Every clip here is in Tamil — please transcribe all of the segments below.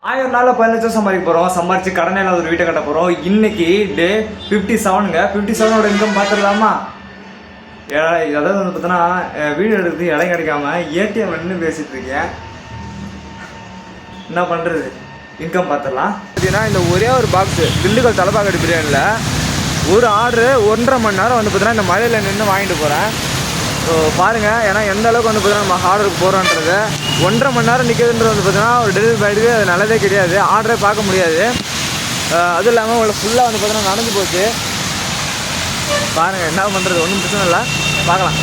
1000 நாளில் 15 லட்சம் சம்பாதிக்க போகிறோம். சம்பாதிச்சு கடனே ஒரு வீட்டை கட்ட போகிறோம். இன்னைக்கு டே 57ங்க. 57ஓட இன்கம் பார்த்துடலாமா? அதாவது வந்து பார்த்தோன்னா வீடு எடுக்கிறது இடம் கிடைக்காம ஏடிஎம் நின்று பேசிகிட்டு இருக்கேன். என்ன பண்ணுறது? இன்கம் பார்த்துடலாம். பார்த்தீங்கன்னா இந்த ஒரே ஒரு பாக்ஸு திண்டுக்கல் தலைப்பாக்கடி பிரியாணியில் ஒரு ஆர்டரு 1.5 மணி நேரம் வந்து பார்த்தீங்கன்னா இந்த மழையில் நின்று வாங்கிட்டு போகிறேன். ஸோ பாருங்கள், ஏன்னா எந்த அளவுக்கு வந்து பார்த்தீங்கன்னா நம்ம ஆர்டருக்கு போகிறோன்றது 1.5 மணி நேரம் நிற்கிறதுன்றது வந்து பார்த்தீங்கன்னா ஒரு டெலிவரி பாய்க்கு அது நல்லதே கிடையாது. ஆர்டரே பார்க்க முடியாது. அதுவும் இல்லாமல் உங்களை ஃபுல்லாக வந்து பார்த்தீங்கன்னா நடந்து போச்சு. பாருங்கள், என்ன பண்ணுறது, ஒன்றும் பிரச்சனை இல்லை, பார்க்கலாம்.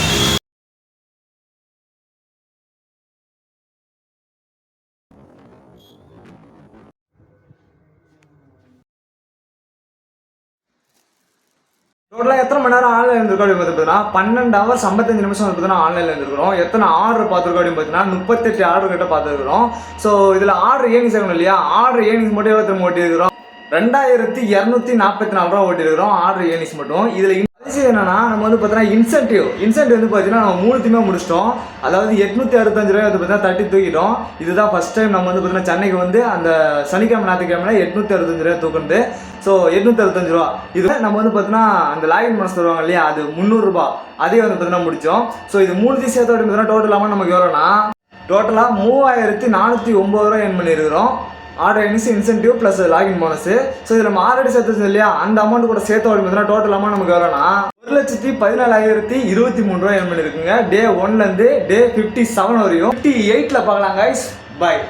டோட்டலாக எத்தனை மணி நேரம் ஆன்லைன் இருந்திருக்கோம் அப்படின்னு பார்த்தீங்கன்னா 12 hours 55 நிமிஷம் பார்த்தீங்கன்னா ஆன்லைனில் இருந்திருக்கிறோம். எத்தனை ஆர்டர் பார்த்துருக்கோம் அப்படின்னு பார்த்தீங்கன்னா 38 ஆர்டர் கிட்ட பார்த்துருக்கிறோம். ஸோ இதில் ஆர்டர் ஏர்னிங்ஸ் ஆகணும் இல்லையா? ஆர்டர் ஏர்னிங்ஸ் மட்டும் எவ்வளோ திரும்ப ஓட்டியிருக்கிறோம்? 2244 ரூபா ஓட்டியிருக்கிறோம் ஆர்டர் ஏர்னிங்ஸ் மட்டும். இதில் அதிசயம் என்னன்னா, நம்ம வந்து பார்த்தீங்கன்னா இன்சென்டிவ் வந்து பார்த்தீங்கன்னா நம்ம 3 முடிச்சிட்டோம். அதாவது 865 ரூபாய் வந்து பார்த்தீங்கன்னா தட்டி தூக்கிட்டோம். இதுதான் ஃபர்ஸ்ட் டைம் நம்ம வந்து பார்த்தீங்கன்னா சென்னைக்கு வந்து அந்த சனிக்கிழமை ஞாயிற்றுக்கிழமை 865 ரூபாய் தூக்குறது. ஸோ 865 ரூபா இது நம்ம வந்து பார்த்தீங்கன்னா அந்த லாகின் பண்ண தருவாங்க இல்லையா, அது 300 ரூபா, அதே வந்து பார்த்தீங்கன்னா முடித்தோம். ஸோ இது 3 சேர்த்து பார்த்தீங்கன்னா டோட்டலாக நமக்கு எவ்வளோனா டோட்டலாக 3409 ரூபா எர்ன் பண்ணியிருக்கிறோம். Order earnings, incentive plus login bonus. So இதில் நம்ம ஆல்ரெடி சேர்த்து இல்லையா, அந்த அமௌண்ட் கூட சேர்த்து பார்த்தீங்கன்னா டோட்டல் அமௌண்ட் நமக்கு எவ்வளோனா 1,14,023 ரூபா எர்ன் பண்ணியிருக்குங்க. டே 1லேருந்து டே 57 வரையும். 58ல் பார்க்கலாம் கைஸ். பாய்.